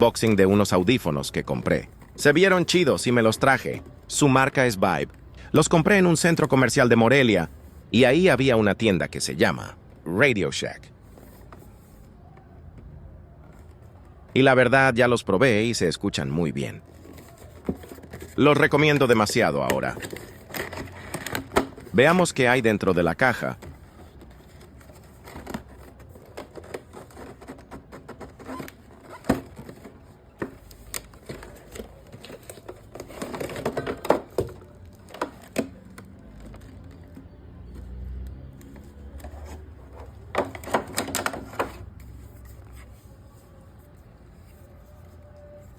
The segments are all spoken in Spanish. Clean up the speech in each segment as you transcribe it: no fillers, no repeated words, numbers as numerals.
Boxing de unos audífonos que compré. Se vieron chidos y me los traje. Su marca es Vibe. Los compré en un centro comercial de Morelia y ahí había una tienda que se llama Radio Shack. Y la verdad ya los probé y se escuchan muy bien. Los recomiendo demasiado ahora. Veamos qué hay dentro de la caja.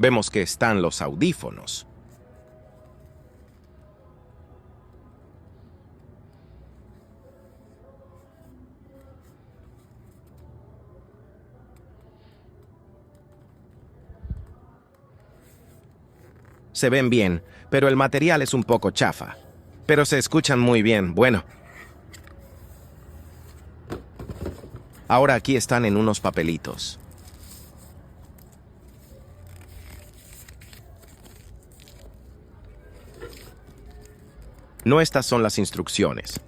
Vemos que están los audífonos. Se ven bien, pero el material es un poco chafa. Pero se escuchan muy bien, bueno. Ahora aquí están en unos papelitos. No, estas son las instrucciones.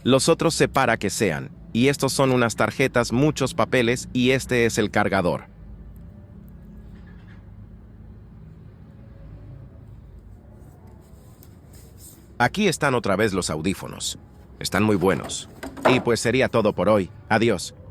Los otros sé para qué sean, y estos son unas tarjetas, muchos papeles, y este es el cargador. Aquí están otra vez los audífonos. Están muy buenos. Y pues sería todo por hoy. Adiós.